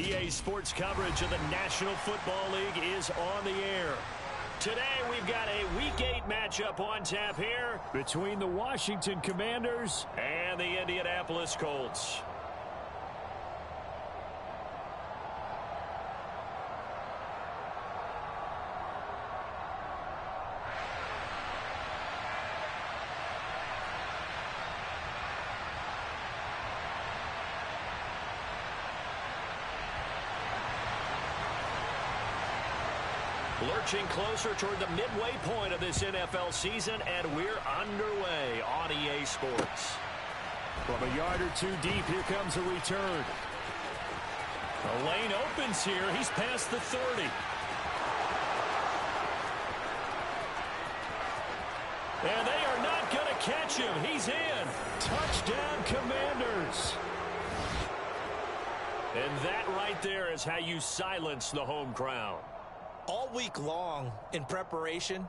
EA Sports coverage of the National Football League is on the air. Today we've got a Week 8 matchup on tap here between the Washington Commanders and the Indianapolis Colts. Lurching closer toward the midway point of this NFL season, and we're underway on EA Sports. From a yard or two deep, here comes a return. The lane opens here. He's past the 30. And they are not going to catch him. He's in. Touchdown, Commanders. And that right there is how you silence the home crowd. All week long in preparation,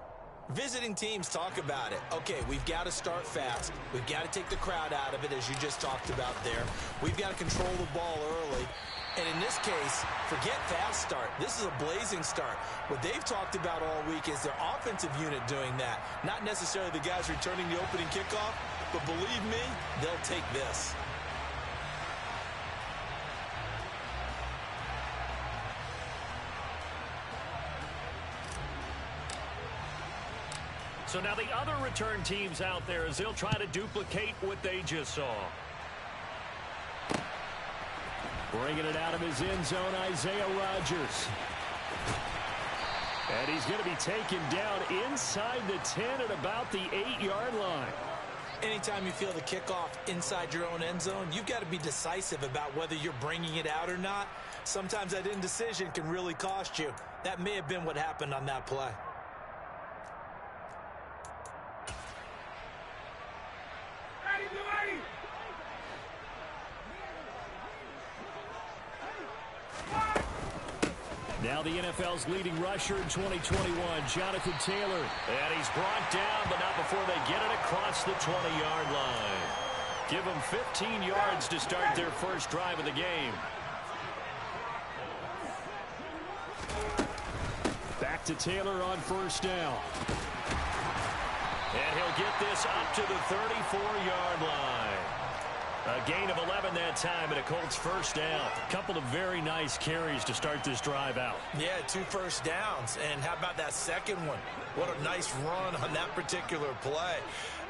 visiting teams talk about it. Okay, we've got to start fast. We've got to take the crowd out of it, as you just talked about there. We've got to control the ball early. And in this case, forget fast start. This is a blazing start. What they've talked about all week is their offensive unit doing that. Not necessarily the guys returning the opening kickoff, but believe me, they'll take this. So now the other return teams out there as they'll try to duplicate what they just saw. Bringing it out of his end zone, Isaiah Rodgers. And he's going to be taken down inside the 10 at about the 8-yard line. Anytime you feel the kickoff inside your own end zone, you've got to be decisive about whether you're bringing it out or not. Sometimes that indecision can really cost you. That may have been what happened on that play. Now the NFL's leading rusher in 2021, Jonathan Taylor. And he's brought down, but not before they get it across the 20-yard line. Give them 15 yards to start their first drive of the game. Back to Taylor on first down. And he'll get this up to the 34-yard line. A gain of 11 that time, and a Colts first down. A couple of very nice carries to start this drive out. Yeah, 2 first downs. And how about that second one? What a nice run on that particular play.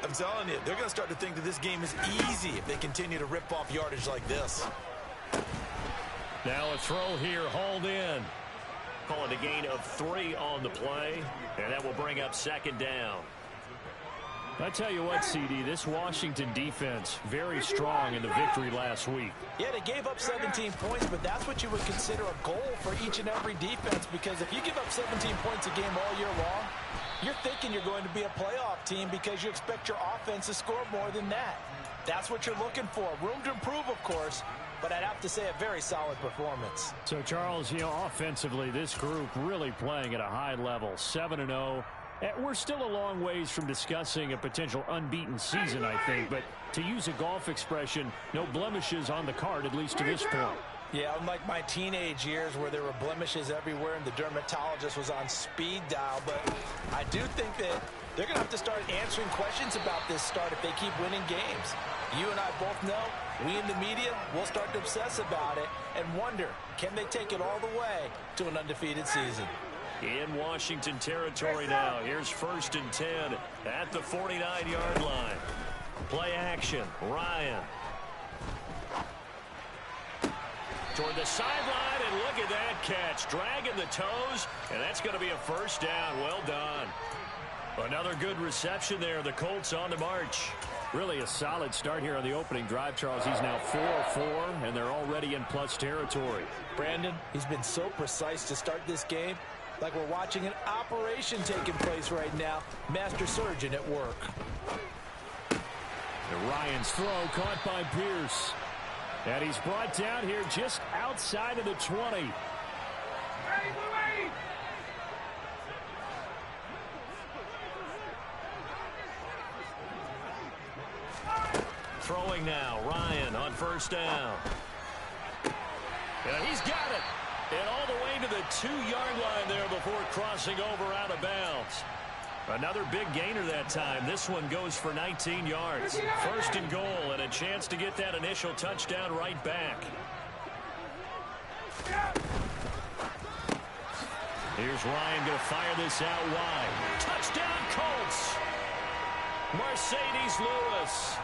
I'm telling you, they're going to start to think that this game is easy if they continue to rip off yardage like this. Now a throw here, hauled in. Call it a gain of 3 on the play, and that will bring up second down. I tell you what, CD, this Washington defense, very strong in the victory last week. Yeah, they gave up 17 points, but that's what you would consider a goal for each and every defense, because if you give up 17 points a game all year long, you're thinking you're going to be a playoff team because you expect your offense to score more than that. That's what you're looking for. Room to improve, of course, but I'd have to say a very solid performance. So, Charles, you know, offensively, this group really playing at a high level, 7-0. We're still a long ways from discussing a potential unbeaten season, I think. But to use a golf expression, no blemishes on the card, at least to this point. Yeah, unlike my teenage years where there were blemishes everywhere and the dermatologist was on speed dial. But I do think that they're going to have to start answering questions about this start if they keep winning games. You and I both know, we in the media will start to obsess about it and wonder, can they take it all the way to an undefeated season? In Washington territory now. Here's 1st and 10 at the 49-yard line. Play action. Ryan. Toward the sideline, and look at that catch. Dragging the toes, and that's going to be a first down. Well done. Another good reception there. The Colts on the march. Really a solid start here on the opening drive, Charles. He's now 4-4, and they're already in plus territory. Brandon, he's been so precise to start this game. Like we're watching an operation taking place right now. Master surgeon at work. And Ryan's throw caught by Pierce. And he's brought down here just outside of the 20. Throwing now, Ryan on first down. And he's got it. And all the way to the 2-yard line there before crossing over out of bounds. Another big gainer that time. This one goes for 19 yards. First and goal, and a chance to get that initial touchdown right back. Here's Ryan going to fire this out wide. Touchdown, Colts! Mercedes Lewis.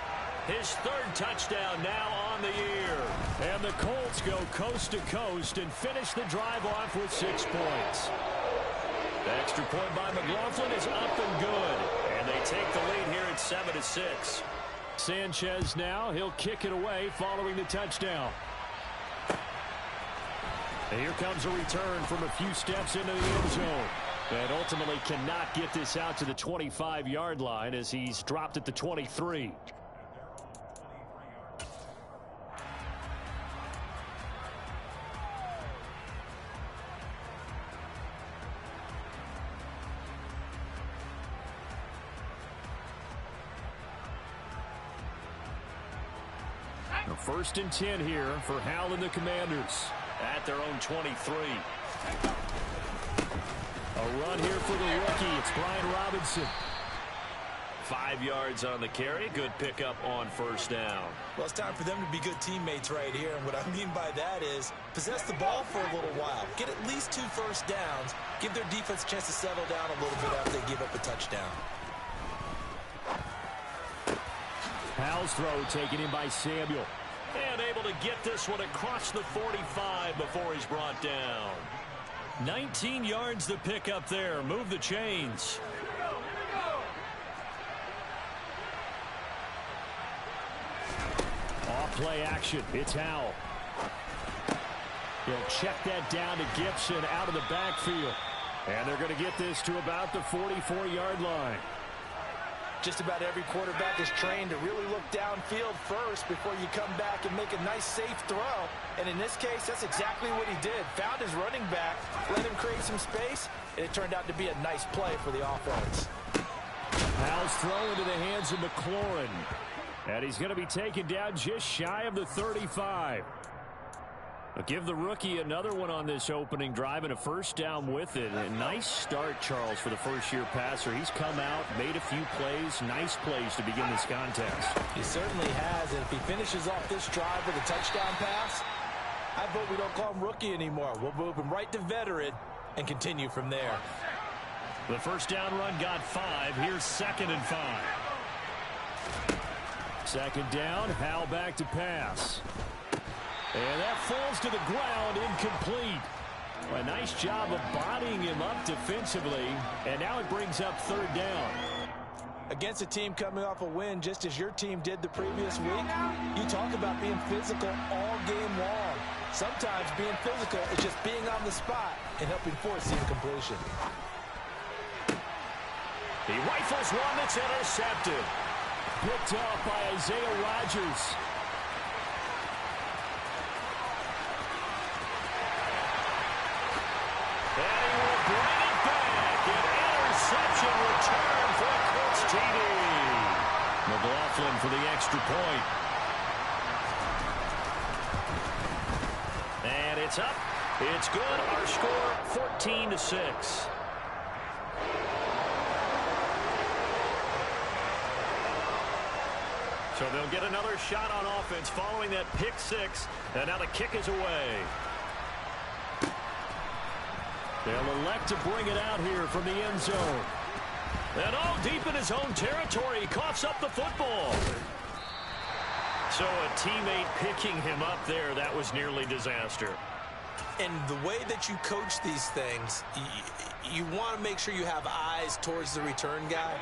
His 3rd touchdown now on the year. And the Colts go coast to coast and finish the drive off with 6 points. The extra point by McLaughlin is up and good. And they take the lead here at 7-6. Sanchez now, he'll kick it away following the touchdown. And here comes a return from a few steps into the end zone. And ultimately cannot get this out to the 25-yard line as he's dropped at the 23. A 1st and 10 here for Howell and the Commanders at their own 23. A run here for the rookie. It's Brian Robinson. 5 yards on the carry. Good pickup on 1st down. Well, it's time for them to be good teammates right here. And what I mean by that is possess the ball for a little while. Get at least 2 first downs. Give their defense a chance to settle down a little bit after they give up a touchdown. Howell's throw taken in by Samuel. And able to get this one across the 45 before he's brought down. 19 yards to pick up there. Move the chains. Off play action. It's Howell. He'll check that down to Gibson out of the backfield. And they're going to get this to about the 44-yard line. Just about every quarterback is trained to really look downfield first before you come back and make a nice, safe throw. And in this case, that's exactly what he did. Found his running back, let him create some space, and it turned out to be a nice play for the offense. Howell's throw into the hands of McLaurin. And he's going to be taken down just shy of the 35. I'll give the rookie another one on this opening drive and a 1st down with it. A nice start, Charles, for the first-year passer. He's come out, made a few plays, nice plays to begin this contest. He certainly has, and if he finishes off this drive with a touchdown pass, I vote we don't call him rookie anymore. We'll move him right to veteran and continue from there. The 1st down run got 5. Here's 2nd and 5. 2nd down, Howell back to pass. And that falls to the ground, incomplete. A nice job of bodying him up defensively, and now it brings up 3rd down. Against a team coming off a win just as your team did the previous week, you talk about being physical all game long. Sometimes being physical is just being on the spot and helping force the incompletion. He rifles one that's intercepted. Picked off by Isaiah Rodgers. And he will bring it back. An interception return for a Colts TD. McLaughlin for the extra point. And it's up. It's good. Our score, 14-6. So they'll get another shot on offense following that pick 6. And now the kick is away. They'll elect to bring it out here from the end zone. And all deep in his own territory, he coughs up the football. So a teammate picking him up there, that was nearly disaster. And the way that you coach these things, you want to make sure you have eyes towards the return guy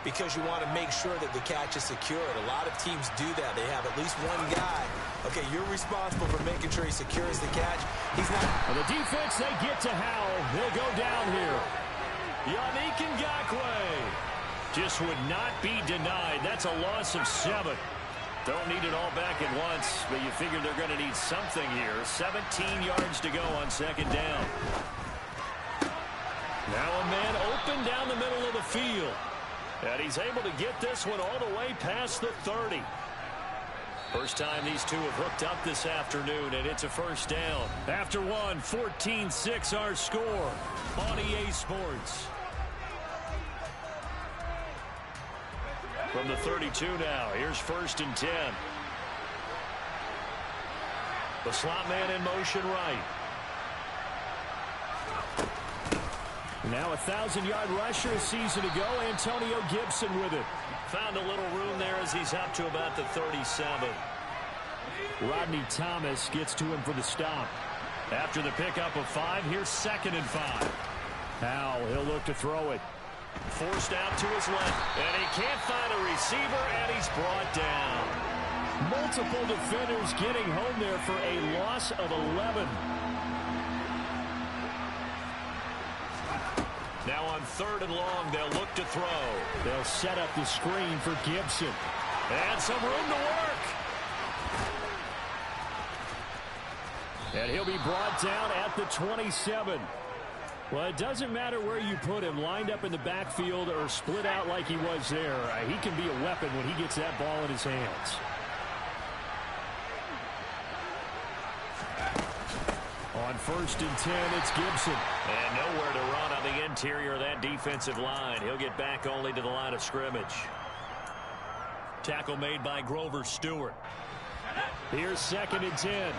because you want to make sure that the catch is secured. A lot of teams do that. They have at least one guy. Okay, you're responsible for making sure he secures the catch. He's not. And the defense, they get to Howell. He'll go down here. Yannick Ngakoue just would not be denied. That's a loss of 7. Don't need it all back at once, but you figure they're going to need something here. 17 yards to go on 2nd down. Now a man open down the middle of the field. And he's able to get this one all the way past the 30. First time these two have hooked up this afternoon, and it's a first down. After one, 14-6 our score on EA Sports. From the 32 now, here's 1st and 10. The slot man in motion right. Now a 1,000-yard rusher a season ago, Antonio Gibson with it. Found a little room there as he's up to about the 37. Rodney Thomas gets to him for the stop. After the pickup of 5, here's 2nd and 5. Howell, he'll look to throw it. Forced out to his left, and he can't find a receiver, and he's brought down. Multiple defenders getting home there for a loss of 11. Now on 3rd and long, they'll look to throw. They'll set up the screen for Gibson. And some room to work. And he'll be brought down at the 27. Well, it doesn't matter where you put him, lined up in the backfield or split out like he was there. He can be a weapon when he gets that ball in his hands. On 1st and 10, it's Gibson. And nowhere to run on the interior of that defensive line. He'll get back only to the line of scrimmage. Tackle made by Grover Stewart. Here's 2nd and 10.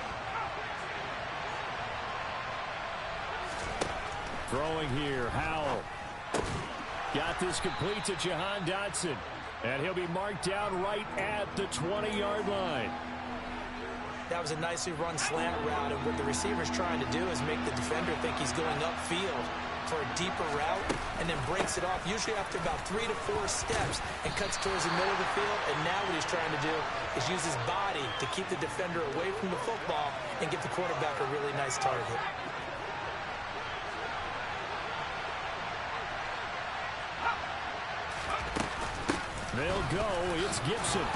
Throwing here, Howell. Got this complete to Jahan Dotson. And he'll be marked down right at the 20-yard line. That was a nicely run slant route, and what the receiver's trying to do is make the defender think he's going upfield for a deeper route, and then breaks it off, usually after about 3 to 4 steps, and cuts towards the middle of the field. And now what he's trying to do is use his body to keep the defender away from the football and give the quarterback a really nice target. They'll go. It's Gibson.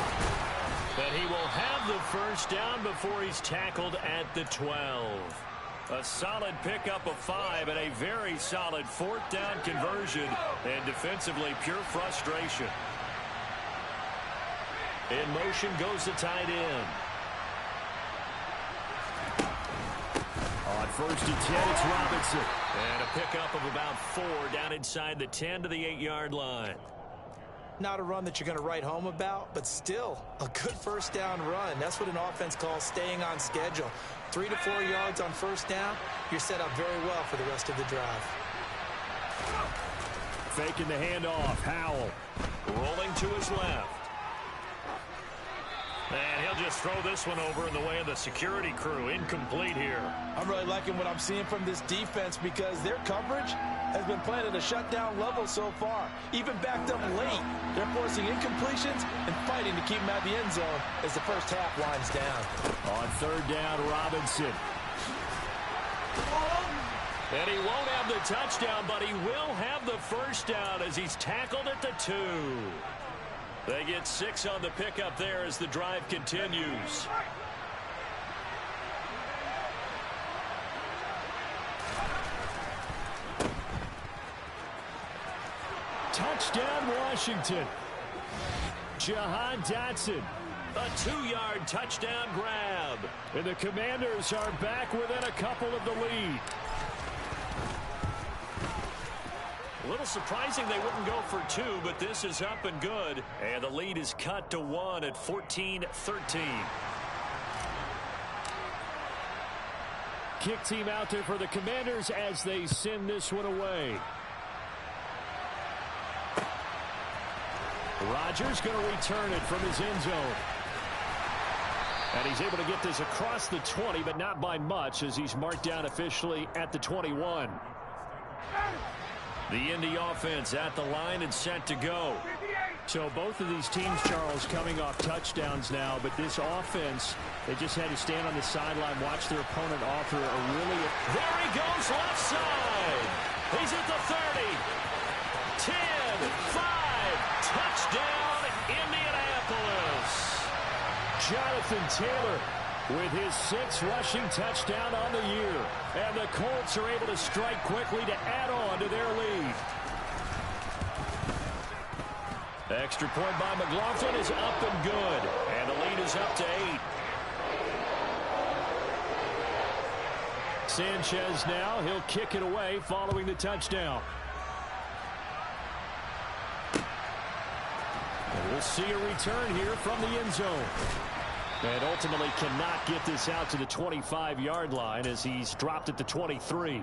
But he will have the first down before he's tackled at the 12. A solid pickup of 5 and a very solid 4th down conversion. And defensively, pure frustration. In motion goes the tight end. On 1st and 10, it's Robinson. And a pickup of about 4 down inside the 10 to the 8-yard line. Not a run that you're going to write home about, but still a good first down run. That's what an offense calls staying on schedule. 3 to 4 yards on first down, you're set up very well for the rest of the drive. Faking the handoff, Howell. Rolling to his left. And he'll just throw this one over in the way of the security crew. Incomplete here. I'm really liking what I'm seeing from this defense because their coverage has been playing at a shutdown level so far. Even backed up late, they're forcing incompletions and fighting to keep them out of the end zone as the first half winds down. On 3rd down, Robinson. And he won't have the touchdown, but he will have the first down as he's tackled at the 2. They get 6 on the pickup there as the drive continues. Touchdown, Washington. Jahan Dotson. A 2-yard touchdown grab. And the Commanders are back within a couple of the lead. A little surprising they wouldn't go for 2, but this is up and good. And the lead is cut to 1 at 14-13. Kick team out there for the Commanders as they send this one away. Rodgers going to return it from his end zone. And he's able to get this across the 20, but not by much as he's marked down officially at the 21. The Indy offense at the line and set to go. So both of these teams, Charles, coming off touchdowns now, but this offense, they just had to stand on the sideline, watch their opponent offer a really... There he goes, left side. He's at the 30. 10, 5, touchdown, Indianapolis. Jonathan Taylor with his 6th rushing touchdown on the year. And the Colts are able to strike quickly to add on to their lead. Extra point by McLaughlin is up and good. And the lead is up to 8. Sanchez now, he'll kick it away following the touchdown. And we'll see a return here from the end zone. And ultimately cannot get this out to the 25-yard line as he's dropped at the 23.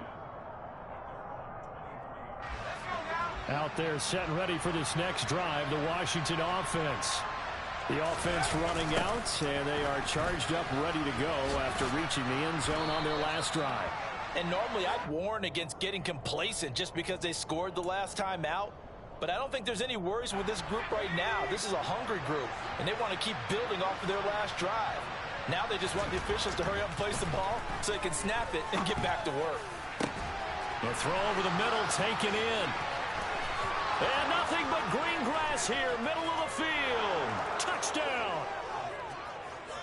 Out there set and ready for this next drive, the Washington offense. The offense running out, and they are charged up, ready to go after reaching the end zone on their last drive. And normally I'd warn against getting complacent just because they scored the last time out. But I don't think there's any worries with this group right now. This is a hungry group, and they want to keep building off of their last drive. Now they just want the officials to hurry up and place the ball so they can snap it and get back to work. The throw over the middle, taken in. And nothing but green grass here, middle of the field. Touchdown.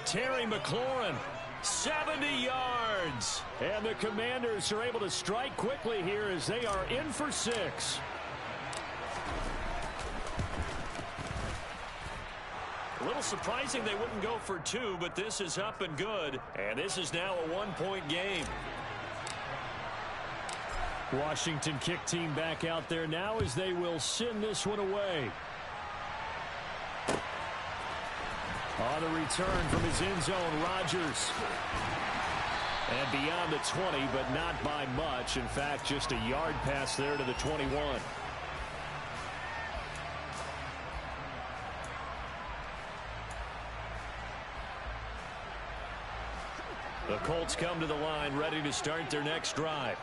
Terry McLaurin, 70 yards. And the Commanders are able to strike quickly here as they are in for 6. A little surprising they wouldn't go for 2, but this is up and good. And this is now a 1-point game. Washington kick team back out there now as they will send this one away. On the return from his end zone, Rodgers. And beyond the 20, but not by much. In fact, just a yard pass there to the 21. The Colts come to the line, ready to start their next drive.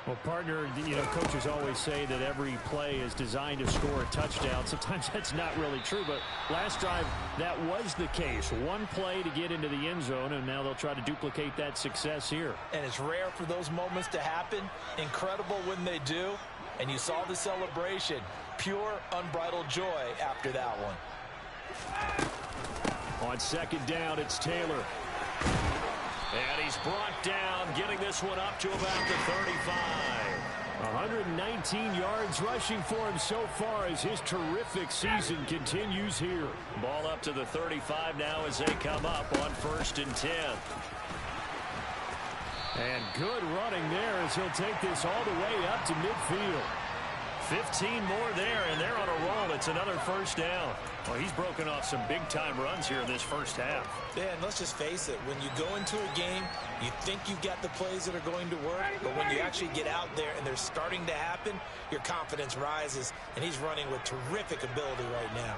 Well, partner, coaches always say that every play is designed to score a touchdown. Sometimes that's not really true, but last drive, that was the case. One play to get into the end zone, and now they'll try to duplicate that success here. And it's rare for those moments to happen. Incredible when they do. And you saw the celebration. Pure, unbridled joy after that one. On second down, it's Taylor. And he's brought down, getting this one up to about the 35. 119 yards rushing for him so far as his terrific season continues here. Ball up to the 35 now as they come up on 1st and 10. And good running there as he'll take this all the way up to midfield. 15 more there, and they're on a roll. It's another first down. Well, he's broken off some big-time runs here in this first half. Yeah, and let's just face it. When you go into a game, you think you've got the plays that are going to work, but when you actually get out there and they're starting to happen, your confidence rises, and he's running with terrific ability right now.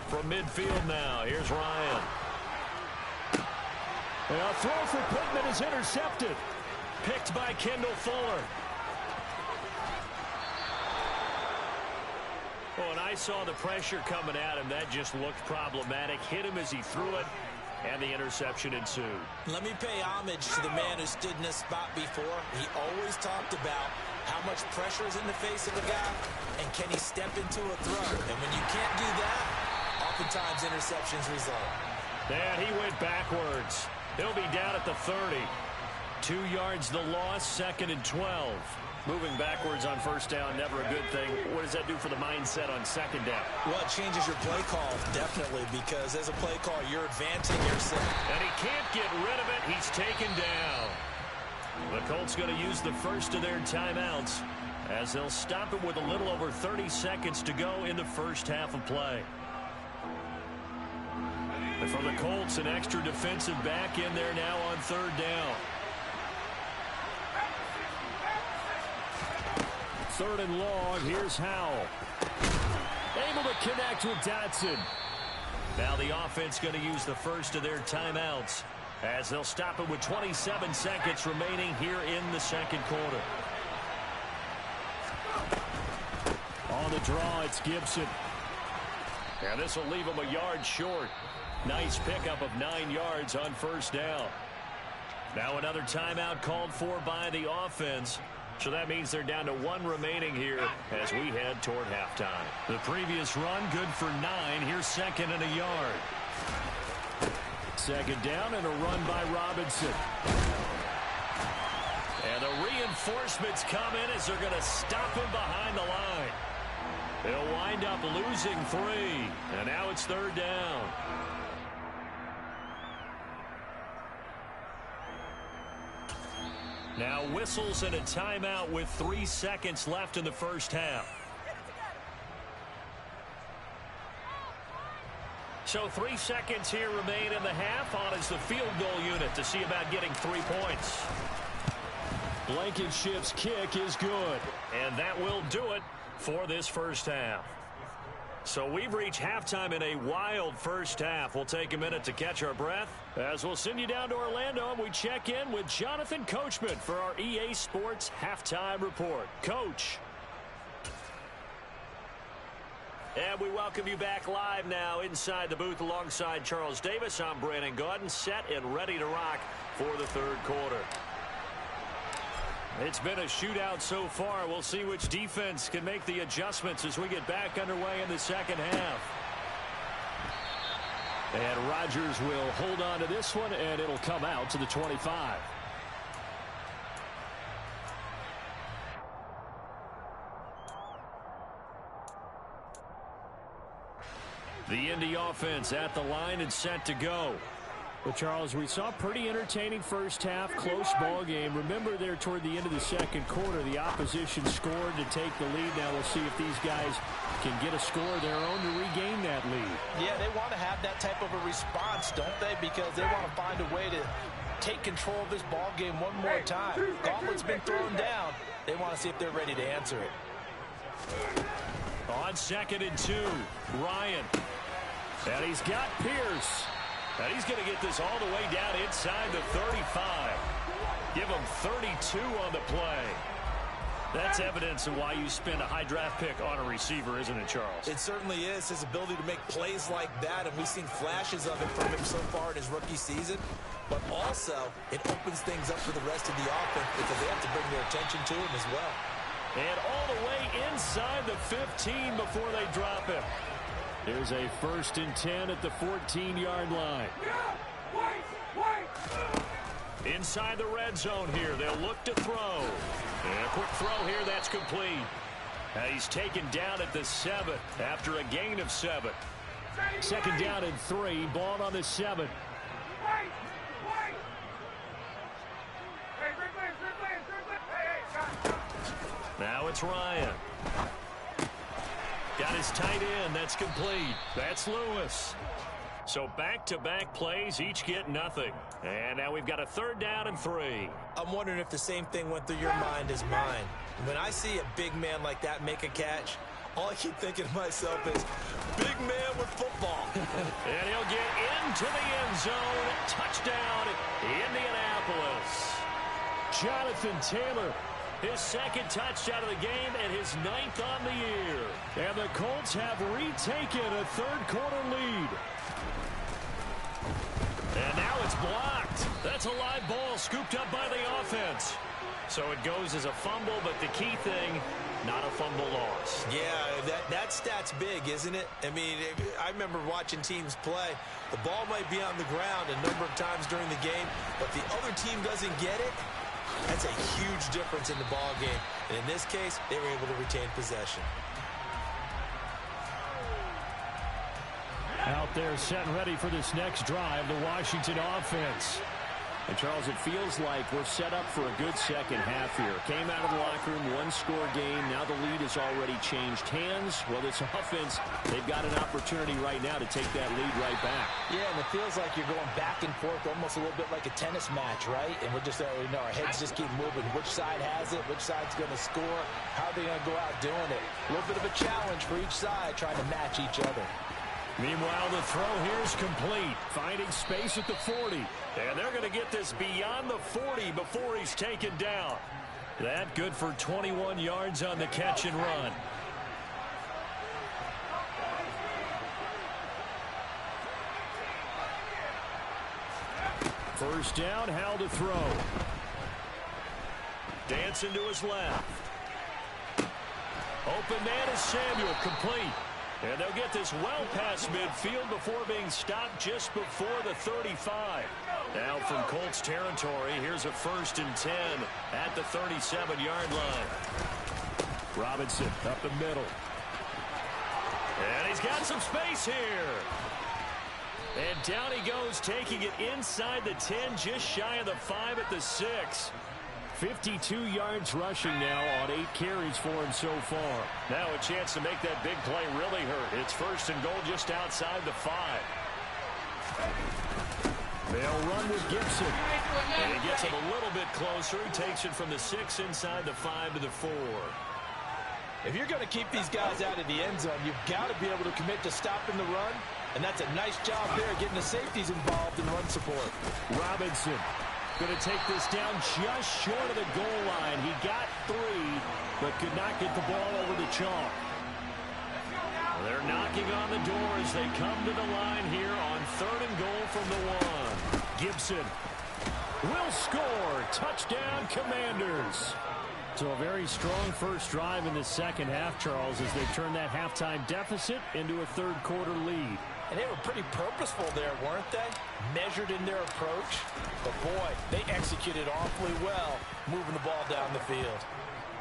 From midfield now, here's Ryan. And a throw for Pittman is intercepted. Picked by Kendall Fuller. Oh, and I saw the pressure coming at him. That just looked problematic. Hit him as he threw it, and the interception ensued. Let me pay homage to the man who stood in this spot before. He always talked about how much pressure is in the face of a guy, and can he step into a throw. And when you can't do that, oftentimes interceptions result. And he went backwards. He'll be down at the 30. 2 yards the loss, 2nd and 12. Moving backwards on first down, never a good thing. What does that do for the mindset on second down? Well, it changes your play call, definitely, because as a play call, you're advancing yourself. And he can't get rid of it. He's taken down. The Colts going to use the first of their timeouts as they'll stop it with a little over 30 seconds to go in the first half of play. And for the Colts, an extra defensive back in there now on 3rd down. 3rd and long, here's Howell. Able to connect with Dotson. Now the offense going to use the first of their timeouts as they'll stop it with 27 seconds remaining here in the second quarter. On the draw, it's Gibson. And this will leave him a yard short. Nice pickup of 9 yards on first down. Now another timeout called for by the offense. So that means they're down to 1 remaining here as we head toward halftime. The previous run good for 9. Here's 2nd and a yard. 2nd down and a run by Robinson. And the reinforcements come in as they're going to stop him behind the line. They'll wind up losing 3. And now it's 3rd down. Now whistles and a timeout with 3 seconds left in the first half. So 3 seconds here remain in the half. On is the field goal unit to see about getting 3 points. Blankenship's kick is good. And that will do it for this first half. So we've reached halftime in a wild first half. We'll take a minute to catch our breath as we'll send you down to Orlando and we check in with Jonathan Coachman for our EA Sports Halftime Report. Coach. And we welcome you back live now inside the booth alongside Charles Davis. I'm Brandon Gaudin, set and ready to rock for the 3rd quarter. It's been a shootout so far. We'll see which defense can make the adjustments as we get back underway in the second half. And Rodgers will hold on to this one, and it'll come out to the 25. The Indy offense at the line and set to go. Well, Charles, we saw a pretty entertaining first half, close ball game. Remember there toward the end of the second quarter, the opposition scored to take the lead. Now we'll see if these guys can get a score of their own to regain that lead. Yeah, they want to have that type of a response, don't they? Because they want to find a way to take control of this ball game one more time. Gauntlet's been thrown down. They want to see if they're ready to answer it. On 2nd and 2, Ryan. And he's got Pierce. And he's going to get this all the way down inside the 35. Give him 32 on the play. That's evidence of why you spend a high draft pick on a receiver, isn't it, Charles? It certainly is. His ability to make plays like that, and we've seen flashes of it from him so far in his rookie season. But also, it opens things up for the rest of the offense because they have to bring their attention to him as well. And all the way inside the 15 before they drop him. There's a 1st and 10 at the 14-yard line. Inside the red zone here. They'll look to throw. And a quick throw here. That's complete. And he's taken down at the 7 after a gain of 7. 2nd down and 3. Ball on the 7. Now it's Ryan. Got his tight end. That's complete. That's Lewis. So back-to-back plays, each get nothing. And now we've got a 3rd down and 3. I'm wondering if the same thing went through your mind as mine. When I see a big man like that make a catch, all I keep thinking to myself is, big man with football. And he'll get into the end zone. Touchdown, Indianapolis. Jonathan Taylor. His 2nd touchdown of the game and his 9th on the year. And the Colts have retaken a 3rd quarter lead. And now it's blocked. That's a live ball scooped up by the offense. So it goes as a fumble, but the key thing, not a fumble loss. Yeah, that stat's big, isn't it? I mean, I remember watching teams play. The ball might be on the ground a number of times during the game, but the other team doesn't get it. That's a huge difference in the ball game. And in this case, they were able to retain possession. Out there set and ready for this next drive, the Washington offense. And, Charles, it feels like we're set up for a good second half here. Came out of the locker room, one-score game. Now the lead has already changed hands. Well, this offense, they've got an opportunity right now to take that lead right back. Yeah, and it feels like you're going back and forth almost a little bit like a tennis match, right? And we're just, our heads just keep moving. Which side has it? Which side's going to score? How are they going to go out doing it? A little bit of a challenge for each side trying to match each other. Meanwhile, the throw here is complete. Finding space at the 40. And they're going to get this beyond the 40 before he's taken down. That good for 21 yards on the catch and run. First down, Howell to throw. Dancing to his left. Open man is Samuel, complete. And they'll get this well past midfield before being stopped just before the 35. Now from Colts territory, here's a 1st and 10 at the 37-yard line. Robinson up the middle. And he's got some space here. And down he goes, taking it inside the 10, just shy of the 5 at the 6. 52 yards rushing now on 8 carries for him so far. Now a chance to make that big play really hurt. It's 1st and goal just outside the 5. They'll run with Gibson. And he gets him a little bit closer. He takes it from the 6 inside the 5 to the 4. If you're going to keep these guys out of the end zone, you've got to be able to commit to stopping the run. And that's a nice job there, getting the safeties involved in run support. Robinson going to take this down just short of the goal line. He got 3, but could not get the ball over the chalk. They're knocking on the door as they come to the line here on 3rd and goal from the 1. Gibson will score. Touchdown, Commanders. So a very strong first drive in the second half, Charles, as they turn that halftime deficit into a 3rd quarter lead. And they were pretty purposeful there, weren't they? Measured in their approach. But, boy, they executed awfully well, moving the ball down the field.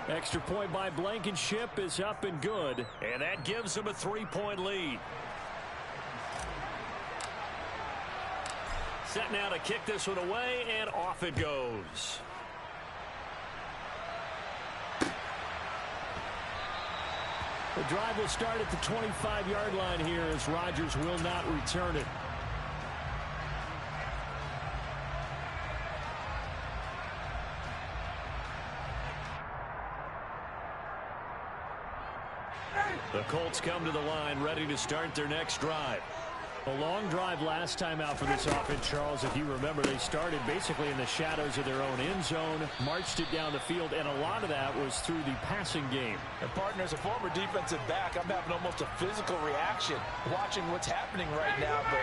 Extra point by Blankenship is up and good, and that gives them a 3-point lead. Set now to kick this one away, and off it goes. The drive will start at the 25-yard line here as Rodgers will not return it. The Colts come to the line ready to start their next drive. A long drive last time out for this offense, Charles. If you remember, they started basically in the shadows of their own end zone, marched it down the field, and a lot of that was through the passing game. And partner, as a former defensive back, I'm having almost a physical reaction watching what's happening right now. But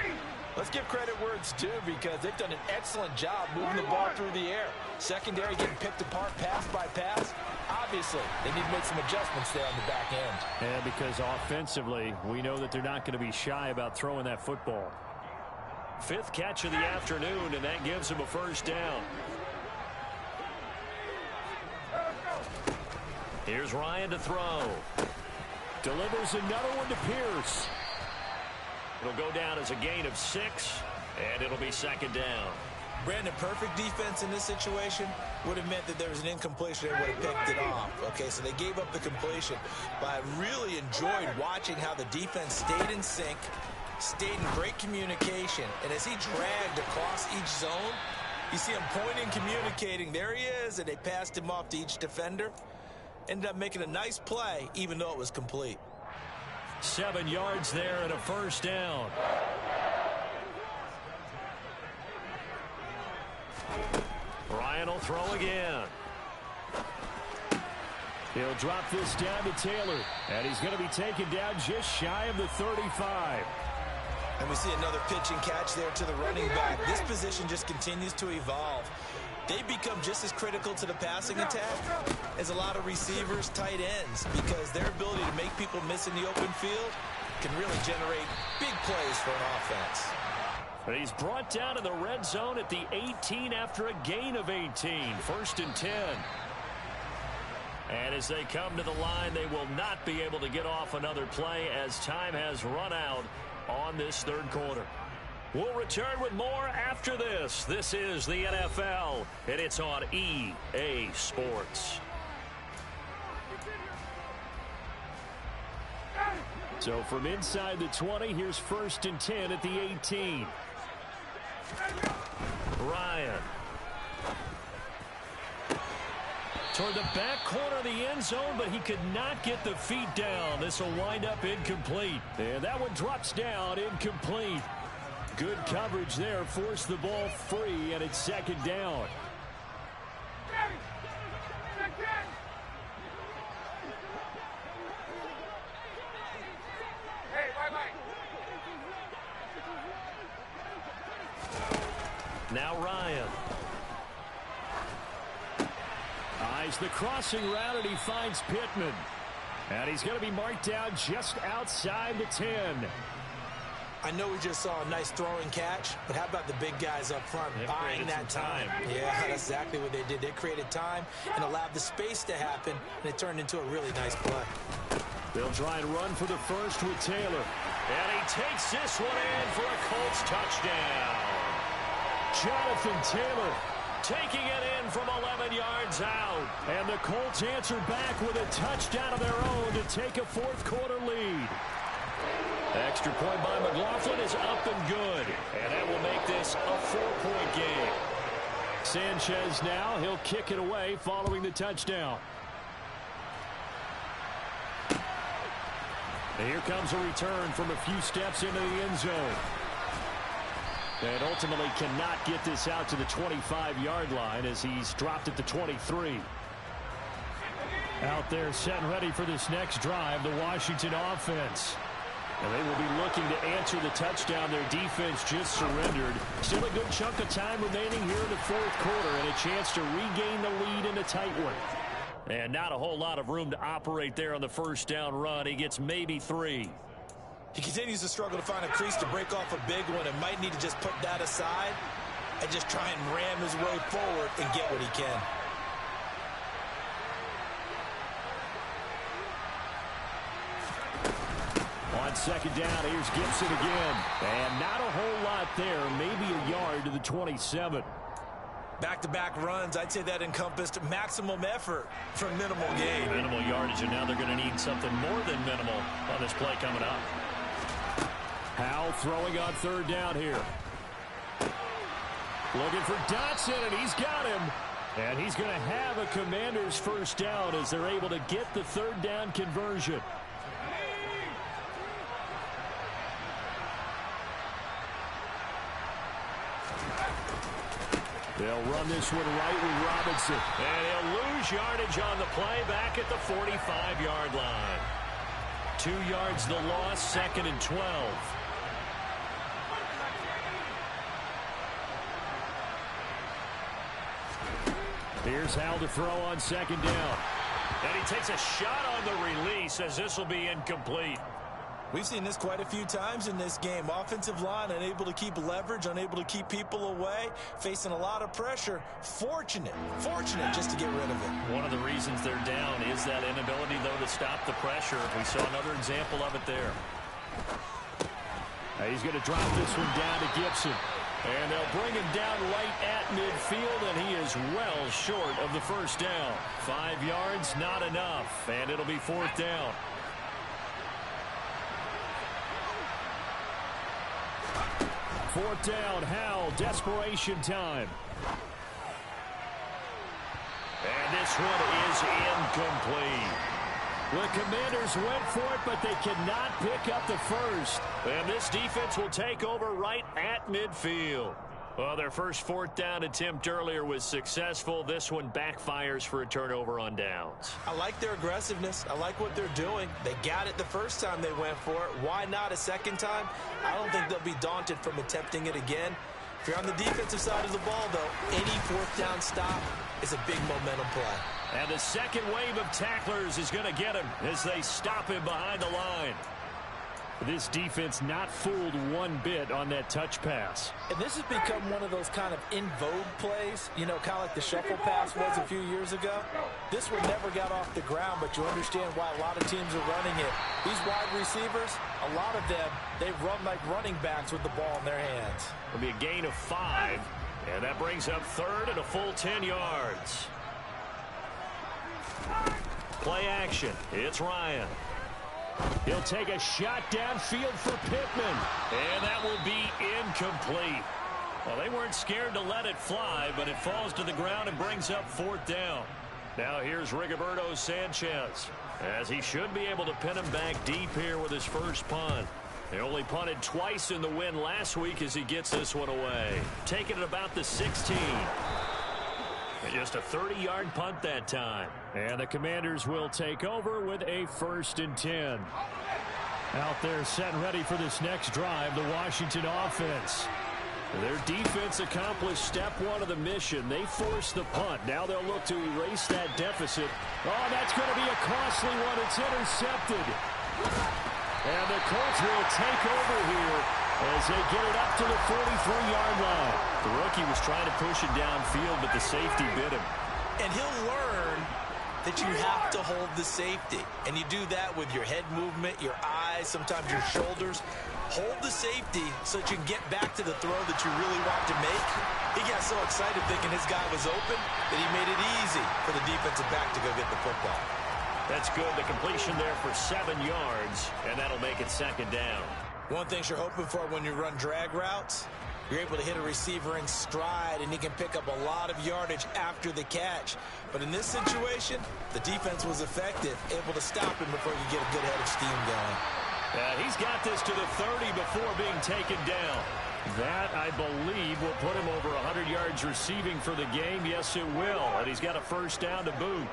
let's give credit where it's due, because they've done an excellent job moving the ball through the air. Secondary getting picked apart pass by pass. Obviously, they need to make some adjustments there on the back end. And because offensively, we know that they're not going to be shy about throwing that football. 5th catch of the afternoon, and that gives them a 1st down. Here's Ryan to throw. Delivers another one to Pierce. It'll go down as a gain of 6, and it'll be 2nd down. Brandon, perfect defense in this situation would have meant that there was an incompletion and would have picked it off. Okay, so they gave up the completion. But I really enjoyed watching how the defense stayed in sync, stayed in great communication. And as he dragged across each zone, you see him pointing, communicating. There he is, and they passed him off to each defender. Ended up making a nice play, even though it was complete. 7 yards there and a 1st down. Ryan will throw again. He'll drop this down to Taylor, and he's going to be taken down just shy of the 35. And we see another pitch and catch there to the running back. This position just continues to evolve. They become just as critical to the passing attack as a lot of receivers, tight ends, because their ability to make people miss in the open field can really generate big plays for an offense. But he's brought down in the red zone at the 18 after a gain of 18. 1st and 10. And as they come to the line, they will not be able to get off another play as time has run out on this 3rd quarter. We'll return with more after this. This is the NFL, and it's on EA Sports. So from inside the 20, here's 1st and 10 at the 18. Ryan. Toward the back corner of the end zone, but he could not get the feet down. This will wind up incomplete. And that one drops down, incomplete. Good coverage there, forced the ball free, and it's 2nd down. Now Ryan. Eyes the crossing route, and he finds Pittman. And he's going to be marked down just outside the 10. I know we just saw a nice throwing catch, but how about the big guys up front buying that time? Yeah, that's exactly what they did. They created time and allowed the space to happen, and it turned into a really nice play. They'll try and run for the first with Taylor. And he takes this one in for a Colts touchdown. Jonathan Taylor taking it in from 11 yards out. And the Colts answer back with a touchdown of their own to take a fourth-quarter lead. Extra point by McLaughlin is up and good. And that will make this a 4-point game. Sanchez now, he'll kick it away following the touchdown. And here comes a return from a few steps into the end zone. And ultimately cannot get this out to the 25-yard line as he's dropped at the 23. Out there set and ready for this next drive, the Washington offense. And they will be looking to answer the touchdown their defense just surrendered. Still a good chunk of time remaining here in the fourth quarter and a chance to regain the lead in a tight one. And not a whole lot of room to operate there on the first down run. He gets maybe 3. He continues to struggle to find a crease to break off a big one and might need to just put that aside and just try and ram his way forward and get what he can. On second down, here's Gibson again. And not a whole lot there, maybe a yard to the 27. Back-to-back runs, I'd say that encompassed maximum effort for minimal gain. Minimal yardage, and now they're going to need something more than minimal on this play coming up. Howell throwing on third down here. Looking for Dotson, and he's got him. And he's going to have a Commanders first down as they're able to get the third down conversion. They'll run this one right with Robinson. And he'll lose yardage on the play back at the 45-yard line. 2 yards the loss, 2nd and 12. Here's Howell to throw on second down. And he takes a shot on the release as this will be incomplete. We've seen this quite a few times in this game. Offensive line unable to keep leverage, unable to keep people away, facing a lot of pressure. Fortunate just to get rid of it. One of the reasons they're down is that inability, though, to stop the pressure. We saw another example of it there. He's going to drop this one down to Gibson. And they'll bring him down right at midfield, and he is well short of the first down. 5 yards, not enough, and it'll be fourth down. Fourth down, Howell, desperation time. And this one is incomplete. The Commanders went for it, but they cannot pick up the first. And this defense will take over right at midfield. Well, their first fourth down attempt earlier was successful. This one backfires for a turnover on downs. I like their aggressiveness. I like what they're doing. They got it the first time they went for it. Why not a second time? I don't think they'll be daunted from attempting it again. If you're on the defensive side of the ball, though, any fourth down stop is a big momentum play. And the second wave of tacklers is going to get him as they stop him behind the line. This defense not fooled one bit on that touch pass. And this has become one of those kind of in vogue plays, you know, kind of like the shuffle pass was a few years ago. This one never got off the ground, but you understand why a lot of teams are running it. These wide receivers, a lot of them, they run like running backs with the ball in their hands. It'll be a gain of 5, and that brings up third and a full 10 yards. Play action. It's Ryan. He'll take a shot downfield for Pittman. And that will be incomplete. Well, they weren't scared to let it fly, but it falls to the ground and brings up fourth down. Now here's Rigoberto Sanchez, as he should be able to pin him back deep here with his first punt. They only punted twice in the win last week as he gets this one away. Taking it about the 16. And just a 30-yard punt that time. And the Commanders will take over with a 1st and 10. Out there set and ready for this next drive, the Washington offense. Their defense accomplished step 1 of the mission. They forced the punt. Now they'll look to erase that deficit. Oh, that's going to be a costly one. It's intercepted. And the Colts will take over here as they get it up to the 43-yard line. The rookie was trying to push it downfield, but the safety bit him. And he'll learn that you have to hold the safety. And you do that with your head movement, your eyes, sometimes your shoulders. Hold the safety so that you can get back to the throw that you really want to make. He got so excited thinking his guy was open that he made it easy for the defensive back to go get the football. That's good. The completion there for 7 yards, and that'll make it second down. One thing you're hoping for when you run drag routes, you're able to hit a receiver in stride, and he can pick up a lot of yardage after the catch. But in this situation, the defense was effective, able to stop him before you get a good head of steam going. He's got this to the 30 before being taken down. That, I believe, will put him over 100 yards receiving for the game. Yes, it will. And he's got a first down to boot.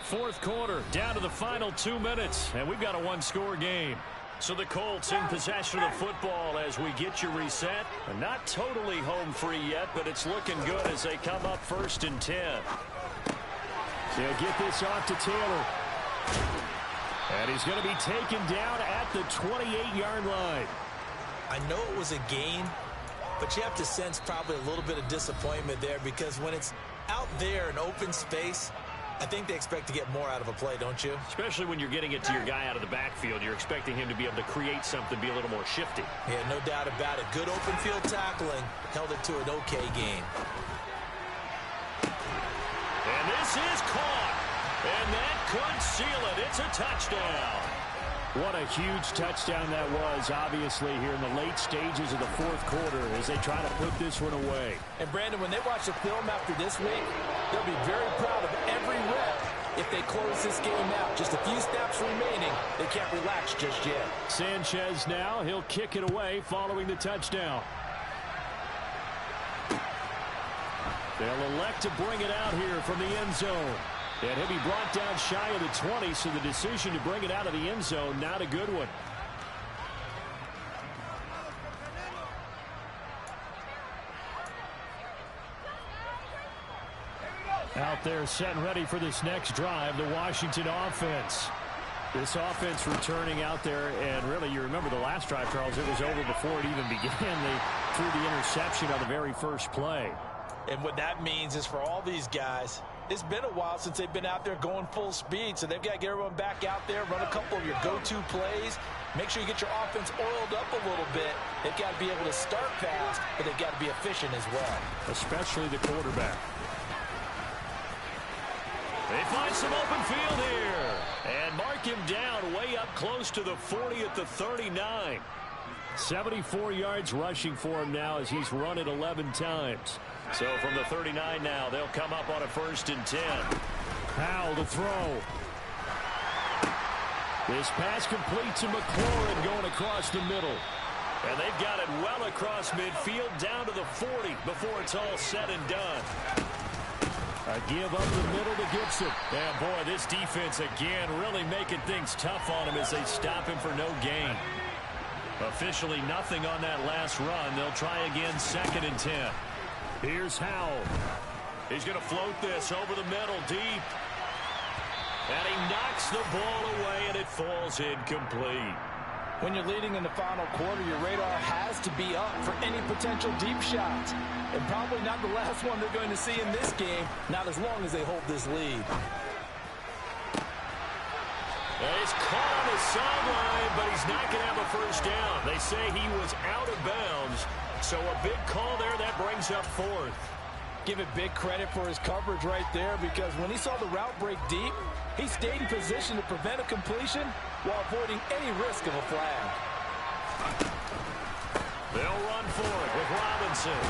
Fourth quarter, down to the final 2 minutes, and we've got a one-score game. So the Colts in possession of the football as we get you reset. Not totally home free yet, but it's looking good as they come up 1st and 10. They'll get this off to Taylor. And he's going to be taken down at the 28-yard line. I know it was a gain, but you have to sense probably a little bit of disappointment there because when it's out there in open space, I think they expect to get more out of a play, don't you? Especially when you're getting it to your guy out of the backfield. You're expecting him to be able to create something, be a little more shifty. Yeah, no doubt about it. Good open field tackling. Held it to an okay game. And this is caught. And that could seal it. It's a touchdown. What a huge touchdown that was, obviously, here in the late stages of the fourth quarter as they try to put this one away. And, Brandon, when they watch the film after this week, they'll be very proud of every rep if they close this game out. Just a few snaps remaining. They can't relax just yet. Sanchez now. He'll kick it away following the touchdown. They'll elect to bring it out here from the end zone. And he'll be brought down shy of the 20, so the decision to bring it out of the end zone, not a good one. Out there set and ready for this next drive, the Washington offense. This offense returning out there, and really, you remember the last drive, Charles, it was over before it even began. They threw the interception on the very first play. And what that means is for all these guys, it's been a while since they've been out there going full speed, so they've got to get everyone back out there, run a couple of your go-to plays, make sure you get your offense oiled up a little bit. They've got to be able to start fast, but they've got to be efficient as well. Especially the quarterback. They find some open field here and mark him down way up close to the 40 at the 39. 74 yards rushing for him now as he's run it 11 times. So from the 39 now, they'll come up on a 1st and 10. Powell to throw. This pass complete to McLaurin going across the middle. And they've got it well across midfield down to the 40 before it's all said and done. A give up the middle to Gibson. And boy, this defense again really making things tough on him as they stop him for no gain. Officially nothing on that last run. They'll try again 2nd and 10. Here's Howell. He's going to float this over the middle deep. And he knocks the ball away and it falls incomplete. When you're leading in the final quarter, your radar has to be up for any potential deep shots. And probably not the last one they're going to see in this game, not as long as they hold this lead. He's caught on the sideline, but he's not going to have a first down. They say he was out of bounds, so a big call there that brings up 4th. Give it big credit for his coverage right there because when he saw the route break deep, he stayed in position to prevent a completion while avoiding any risk of a flag. They'll run for it with Robinson.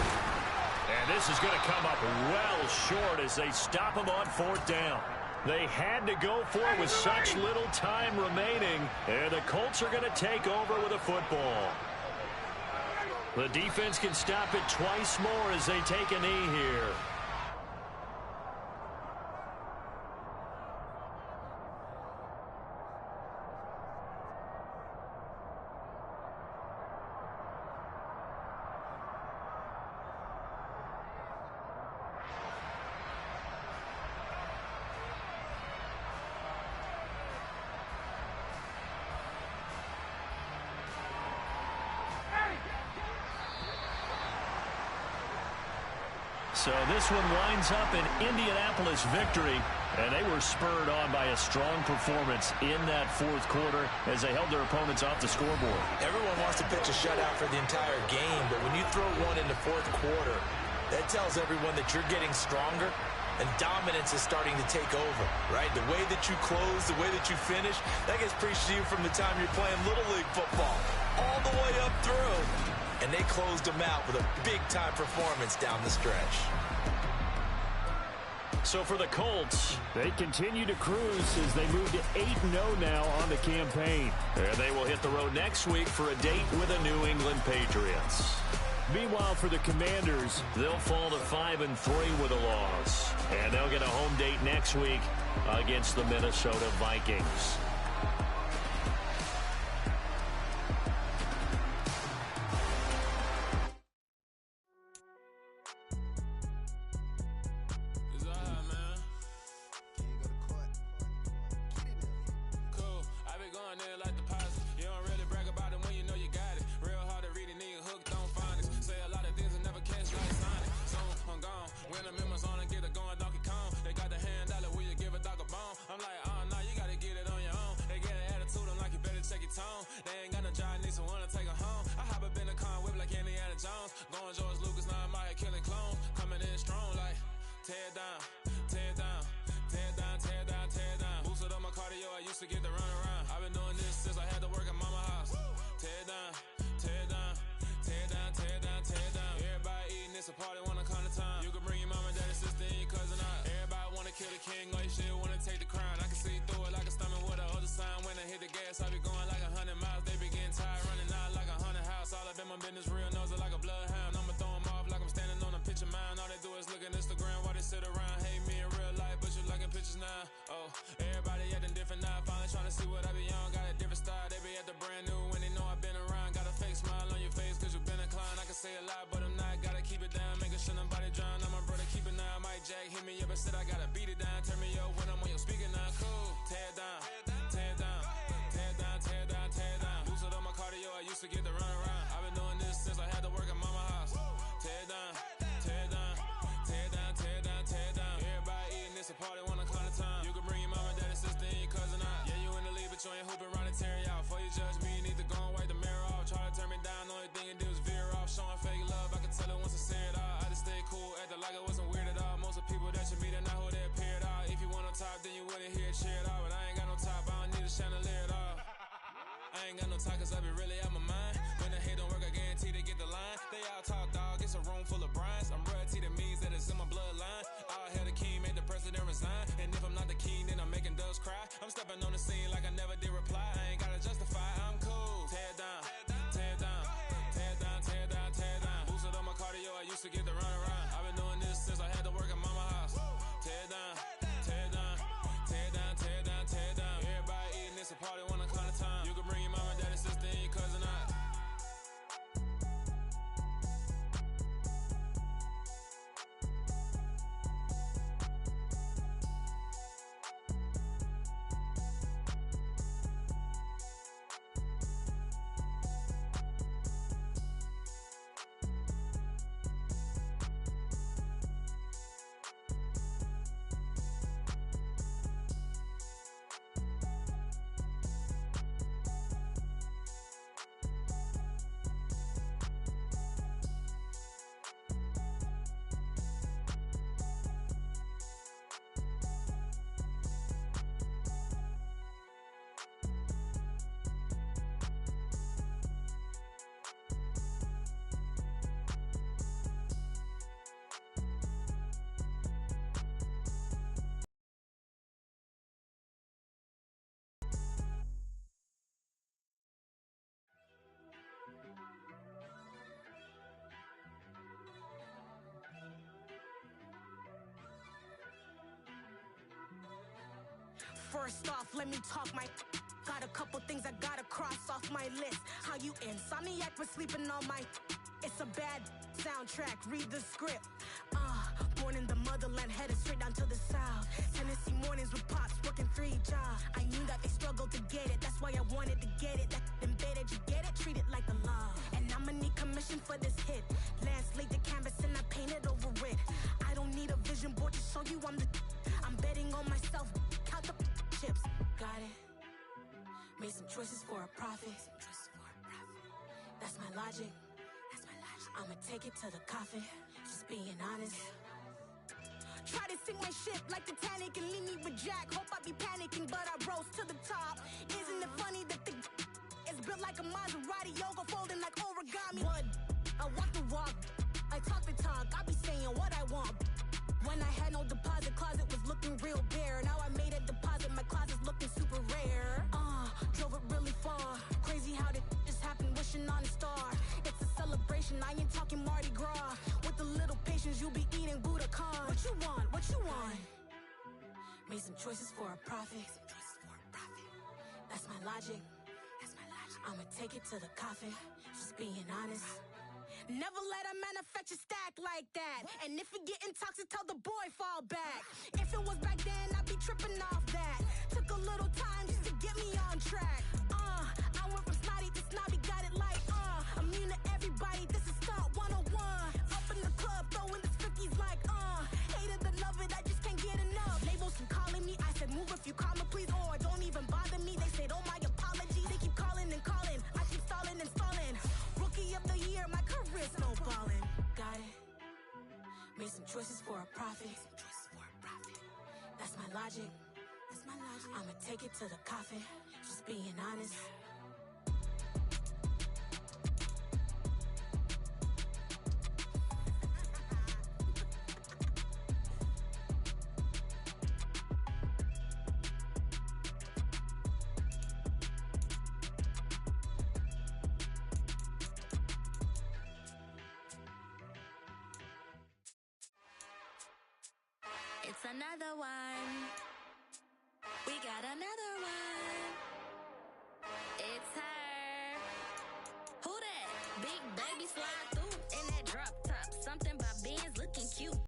And this is going to come up well short as they stop him on 4th down. They had to go for it with such little time remaining. And the Colts are going to take over with a football. The defense can stop it twice more as they take a knee here. So this one winds up an Indianapolis victory, and they were spurred on by a strong performance in that fourth quarter as they held their opponents off the scoreboard. Everyone wants to pitch a shutout for the entire game, but when you throw one in the fourth quarter, that tells everyone that you're getting stronger and dominance is starting to take over, right? The way that you close, the way that you finish, that gets preached to you from the time you're playing Little League football all the way up through. And they closed them out with a big-time performance down the stretch. So for the Colts, they continue to cruise as they move to 8-0 now on the campaign. And they will hit the road next week for a date with the New England Patriots. Meanwhile, for the Commanders, they'll fall to 5-3 with a loss. And they'll get a home date next week against the Minnesota Vikings. First off, let me talk my... Got a couple things I gotta cross off my list. How you insomniac for sleeping on my... It's a bad soundtrack, read the script. Born in the mother... motherland, headed straight down to the south. Tennessee mornings with pops, working 3 jobs. I knew that they struggled to get it, that's why I wanted to get it. That embedded, you get it, treat it like a love. And I'ma need commission for this hit. Lance laid the canvas and I painted over it. I don't need a vision board to show you I'm betting on myself, count the chips. Got it. Made some choices for a profit. That's my logic. I'ma take it to the coffin, just being honest. Try to sink my ship like Titanic and leave me with Jack. Hope I be panicking, but I rose to the top. Isn't it funny that the is built like a Maserati, yoga folding like origami? What? I walk the walk, I talk the talk, I be saying what I want. When I had no deposit, closet was looking real bare. Now I made a deposit, my closet's looking super rare. Drove it really far. Crazy how did just happen, wishing on a star. It's a celebration, I ain't talking Mardi Gras. With a little patience, you'll be eating Budokan. What you want? What you want? Made some choices for a profit. That's my logic. I'ma take it to the coffin, just being honest. Never let a manufacture stack like that. And if it getting toxic, tell the boy fall back. If it was back then, I'd be tripping off that. Took a little time just to get me on track. I went from snotty to snobby, got it like, immune to everybody, this is stunt 101. Up in the club, throwing the 50s like, hated the love it, I just can't get enough. Labels from calling me, I said move if you call me, please, or don't even bother me. They said, oh my apology, they keep calling and calling. I keep stalling and stalling. Rookie of the year, my career snowballing. Got it. Made some choices for a profit. That's my logic. I'ma take it to the coffin, just being honest. It's another one. We got another one. It's her. Who that? Big baby slide through in that drop top. Something about Benz looking cute.